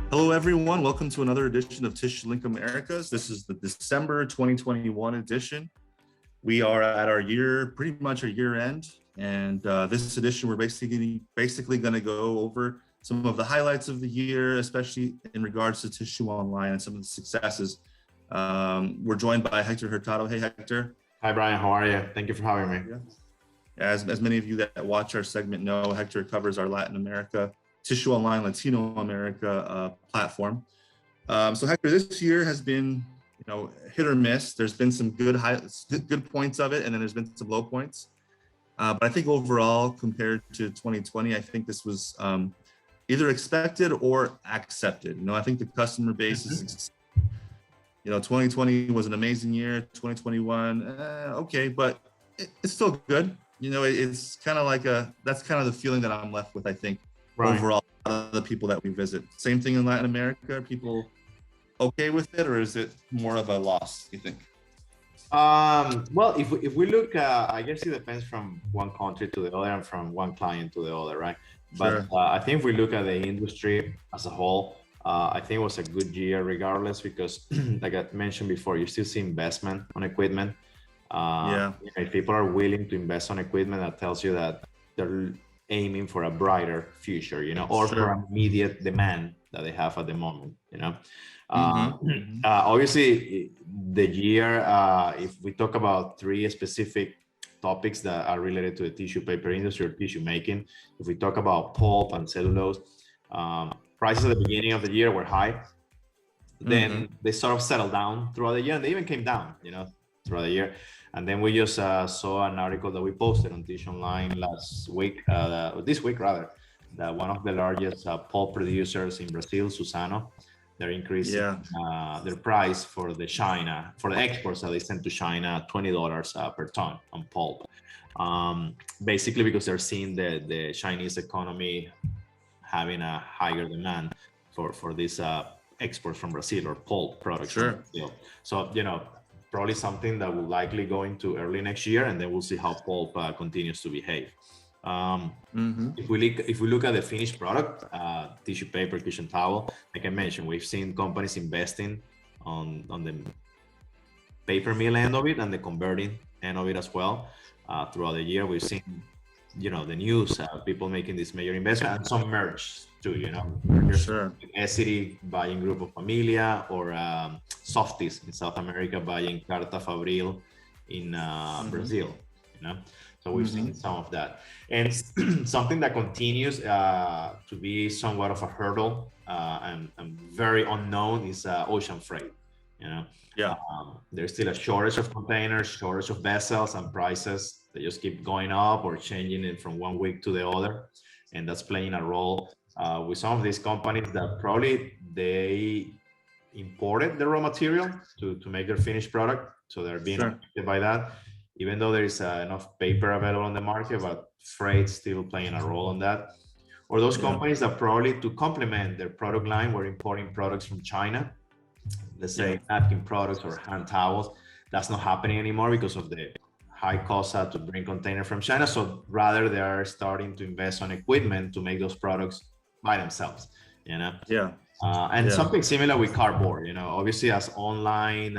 Hello, everyone. Welcome to another edition of Tissue Link Americas. This is the December 2021 edition. We are at our pretty much our year end. And this edition, we're basically going to go over some of the highlights of the year, especially in regards to Tissue Online and some of the successes. We're joined by Hector Hurtado. Hey, Hector. Hi, Brian. How are you? Thank you for having me. Yeah. As many of you that watch our segment know, Hector covers our Latin America, Tissue Online Latino America platform. So Hector, this year has been, hit or miss. There's been some good points of it, and then there's been some low points. But I think overall, compared to 2020, I think this was either expected or accepted. I think the customer base is, 2020 was an amazing year. 2021, okay, but it's still good. It's kind of like that's kind of the feeling that I'm left with, I think. Right. Overall, the people that we visit. Same thing in Latin America. Are people okay with it, or is it more of a loss, you think? Well, if we look, I guess it depends from one country to the other and from one client to the other, right? But sure. I think if we look at the industry as a whole, I think it was a good year regardless, because like I mentioned before, you still see investment on equipment. If people are willing to invest on equipment, that tells you that they're aiming for a brighter future, or for immediate demand that they have at the moment, Obviously, the year, if we talk about three specific topics that are related to the tissue paper industry or tissue making, if we talk about pulp and cellulose, prices at the beginning of the year were high. Then they sort of settled down throughout the year, and they even came down, throughout the year. And then we just saw an article that we posted on Tissue Online this week rather, that one of the largest pulp producers in Brazil, Suzano, they're increasing their price for the exports that they send to China, $20 per ton on pulp. Basically because they're seeing the Chinese economy having a higher demand for these exports from Brazil or pulp products from Brazil. So, probably something that will likely go into early next year, and then we'll see how pulp continues to behave. If we look at the finished product, tissue paper, kitchen towel, like I mentioned, we've seen companies investing on the paper mill end of it and the converting end of it as well. Throughout the year, we've seen, the news, people making this major investment, and some merge too, Essity buying Grupo Familia, or Softies in South America buying Carta Fabril in Brazil, So we've seen some of that. And something that continues to be somewhat of a hurdle and very unknown is ocean freight, There's still a shortage of containers, shortage of vessels, and prices, they just keep going up or changing it from one week to the other. And that's playing a role with some of these companies that probably they imported the raw material to make their finished product. So they're being affected by that, even though there is enough paper available on the market, but freight still playing a role on that. Or those companies that probably, to complement their product line, were importing products from China, let's say napkin products or hand towels. That's not happening anymore because of the high cost to bring container from China. So rather, they are starting to invest on equipment to make those products by themselves, something similar with cardboard, obviously, as online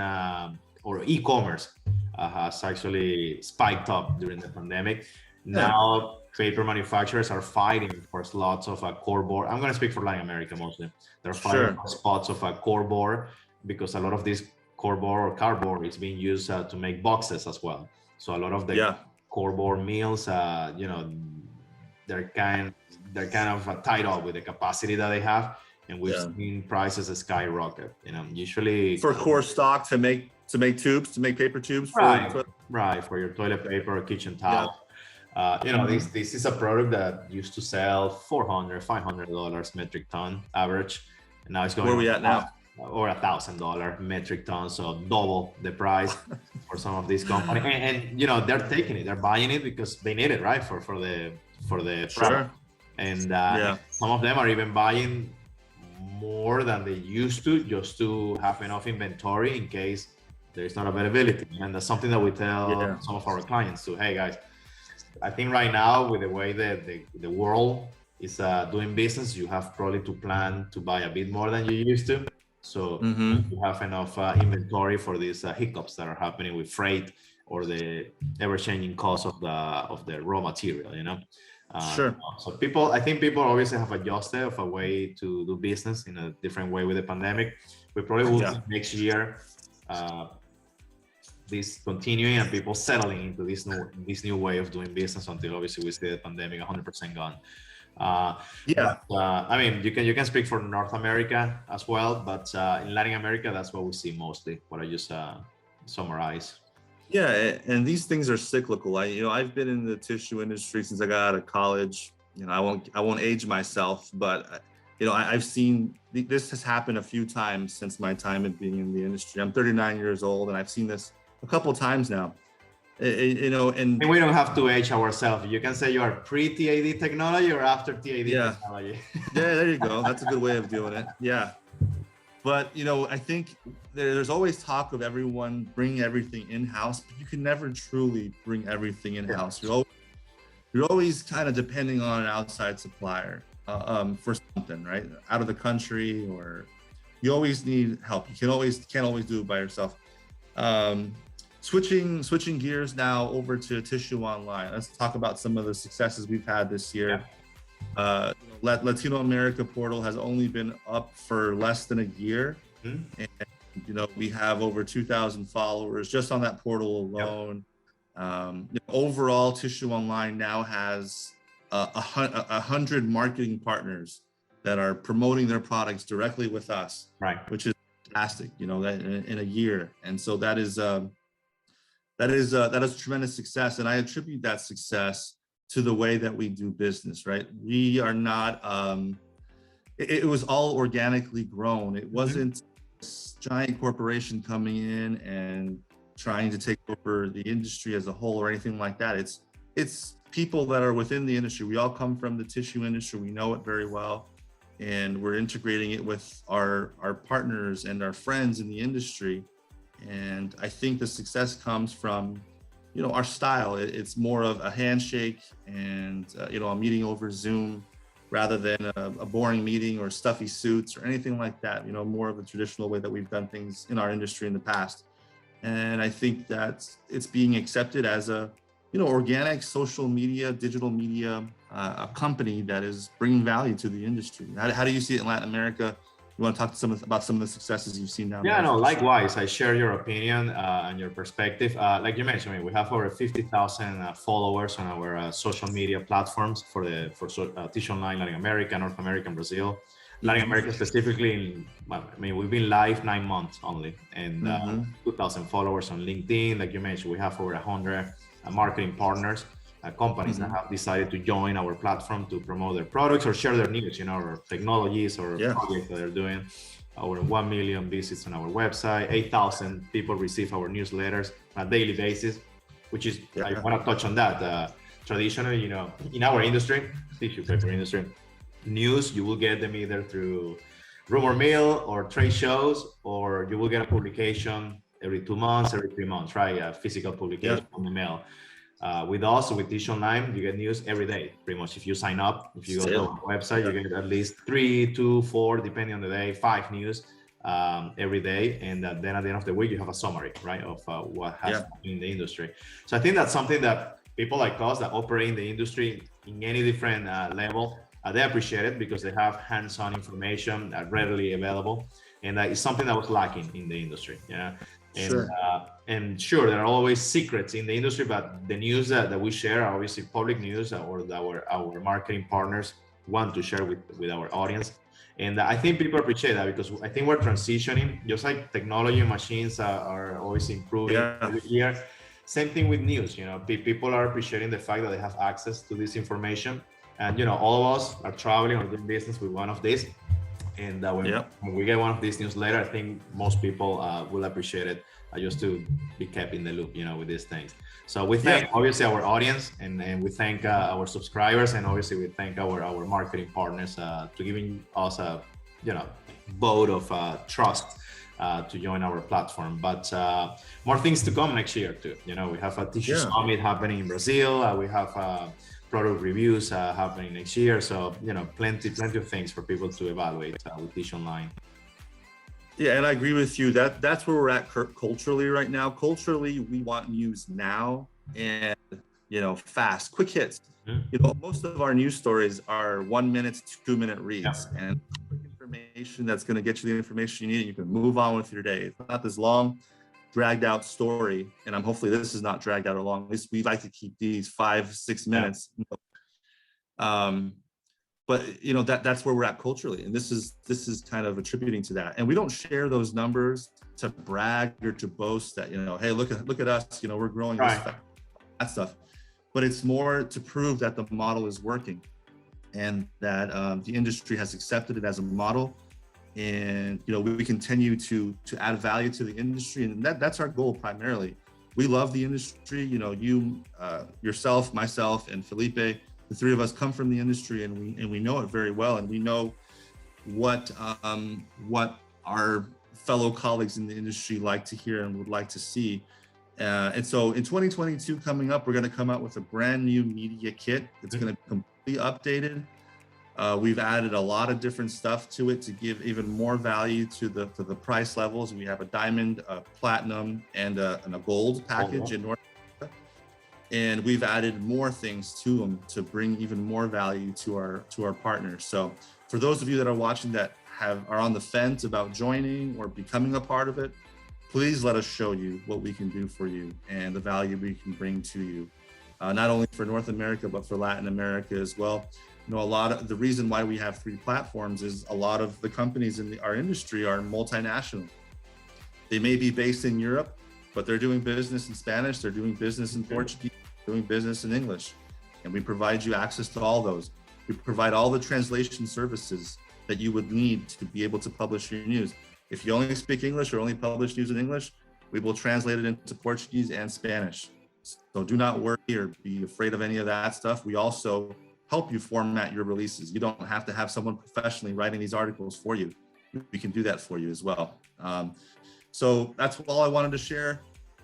or e-commerce has actually spiked up during the pandemic. Now paper manufacturers are fighting for slots of a core board. I'm going to speak for Latin America mostly. They're fighting for spots of a core board, because a lot of this core board or cardboard is being used to make boxes as well. So a lot of the core board mills, they're kind of tied up with the capacity that they have, and we've seen prices skyrocket. Usually for core stock to make paper tubes, for your toilet paper or kitchen towel. This is a product that used to sell $400, $500 metric ton average, and now it's going. Where are we at now? Or $1,000 metric ton, so double the price for some of these companies. And they're taking it, they're buying it because they need it, right, for the product. And some of them are even buying more than they used to, just to have enough inventory in case there is not availability. And that's something that we tell some of our clients too. Hey guys, I think right now, with the way that the world is doing business, you have probably to plan to buy a bit more than you used to. So you have enough inventory for these hiccups that are happening with freight or the ever-changing cost of the raw material, you know. Sure. So I think people obviously have adjusted of a way to do business in a different way with the pandemic. We probably will see next year this continuing and people settling into this new way of doing business until obviously we see the pandemic 100% gone. But, I mean, you can speak for North America as well, but in Latin America, that's what we see mostly. What I just summarize. Yeah, and these things are cyclical. I've been in the tissue industry since I got out of college. I won't age myself, but I've seen this has happened a few times since my time in being in the industry. I'm 39 years old, and I've seen this a couple of times now. And we don't have to age ourselves. You can say you are pre-TAD technology or after TAD technology. Yeah, there you go. That's a good way of doing it. Yeah. But, I think there's always talk of everyone bringing everything in-house, but you can never truly bring everything in-house. You're always kind of depending on an outside supplier for something, right? Out of the country, or you always need help. You can't always do it by yourself. Switching gears now over to Tissue Online. Let's talk about some of the successes we've had this year. Latino America portal has only been up for less than a year. And, we have over 2,000 followers just on that portal alone. Overall, Tissue Online now has 100 marketing partners that are promoting their products directly with us, right? Which is fantastic, that in a year. And so that is tremendous success. And I attribute that success to the way that we do business, right? We are not, it was all organically grown. It wasn't this giant corporation coming in and trying to take over the industry as a whole or anything like that. It's people that are within the industry. We all come from the tissue industry. We know it very well. And we're integrating it with our partners and our friends in the industry. And I think the success comes from, our style. It's more of a handshake and, a meeting over Zoom rather than a boring meeting or stuffy suits or anything like that, more of the traditional way that we've done things in our industry in the past. And I think that it's being accepted as a, organic social media, digital media, a company that is bringing value to the industry. How do you see it in Latin America? You want to talk about some of the successes you've seen down there? Yeah, no, likewise. I share your opinion and your perspective. Like you mentioned, we have over 50,000 followers on our social media platforms for Tissue Online, Latin America, North America, and Brazil. Latin America specifically, we've been live 9 months only, and 2,000 followers on LinkedIn. Like you mentioned, we have over 100 marketing partners. Companies that have decided to join our platform to promote their products or share their news, or technologies or projects that they're doing. Over 1 million visits on our website, 8,000 people receive our newsletters on a daily basis, which is, I want to touch on that. Traditionally, in our industry, tissue paper industry, news, you will get them either through rumor mill or trade shows, or you will get a publication every 2 months, every 3 months, right? A physical publication on the mail. With us, with Tissue Online, you get news every day, pretty much. If you sign up, if you go to our website, you get at least 3, 2, 4, depending on the day, 5 news every day. And then at the end of the week, you have a summary, right, of what has happened in the industry. So I think that's something that people like us that operate in the industry in any different level, they appreciate it because they have hands-on information readily available. And it's something that was lacking in the industry. And sure, there are always secrets in the industry, but the news that we share are obviously public news, or our marketing partners want to share with our audience. And I think people appreciate that because I think we're transitioning, just like technology and machines are always improving every year. Same thing with news. People are appreciating the fact that they have access to this information. And, all of us are traveling or doing business with one of these. And when we get one of these newsletters, I think most people will appreciate it just to be kept in the loop, with these things. So we thank obviously our audience, and we thank our subscribers, and obviously we thank our marketing partners to giving us a vote of trust to join our platform. But more things to come next year too. You know, we have a tissue summit happening in Brazil. We have product reviews happening next year. So, you know, plenty of things for people to evaluate with Tissue Online. Yeah, and I agree with you. That's where we're at culturally right now. Culturally, we want news now and, you know, fast, quick hits. You know, most of our news stories are 1 minute, 2 minute reads, and quick information that's going to get you the information you need. And you can move on with your day. It's not this long, dragged out story. And hopefully this is not dragged out or long. At least we like to keep these 5-6 minutes. But you know, that's where we're at culturally, and this is kind of attributing to that. And we don't share those numbers to brag or to boast that, you know, hey, look at us, you know, we're growing this fast, that stuff. But it's more to prove that the model is working, and that the industry has accepted it as a model, and you know, we continue to add value to the industry, and that's our goal primarily. We love the industry. You know, you yourself, myself, and Felipe. The three of us come from the industry, and we know it very well, and we know what our fellow colleagues in the industry like to hear and would like to see. And so in 2022 coming up, we're going to come out with a brand new media kit. It's going to be completely updated. We've added a lot of different stuff to it to give even more value to the price levels. We have a diamond, a platinum, and a gold package in North America. And we've added more things to them to bring even more value to our partners. So for those of you that are watching that are on the fence about joining or becoming a part of it, please let us show you what we can do for you and the value we can bring to you, not only for North America, but for Latin America as well. You know, a lot of the reason why we have 3 platforms is a lot of the companies in our industry are multinational. They may be based in Europe, but they're doing business in Spanish, they're doing business in Portuguese, doing business in English. And we provide you access to all those. We provide all the translation services that you would need to be able to publish your news. If you only speak English or only publish news in English, we will translate it into Portuguese and Spanish. So do not worry or be afraid of any of that stuff. We also help you format your releases. You don't have to have someone professionally writing these articles for you. We can do that for you as well. So that's all I wanted to share.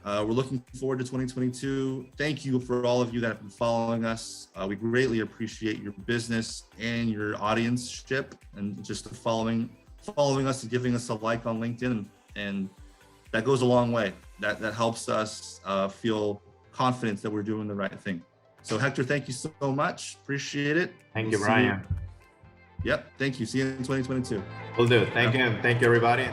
We're looking forward to 2022. Thank you for all of you that have been following us. We greatly appreciate your business and your audience-ship, and just following us and giving us a like on LinkedIn, and that goes a long way. That helps us feel confident that we're doing the right thing. So Hector, thank you so much. Appreciate it. Thank you, Brian. Yep, thank you. See you in 2022. Will do. Thank you, everybody.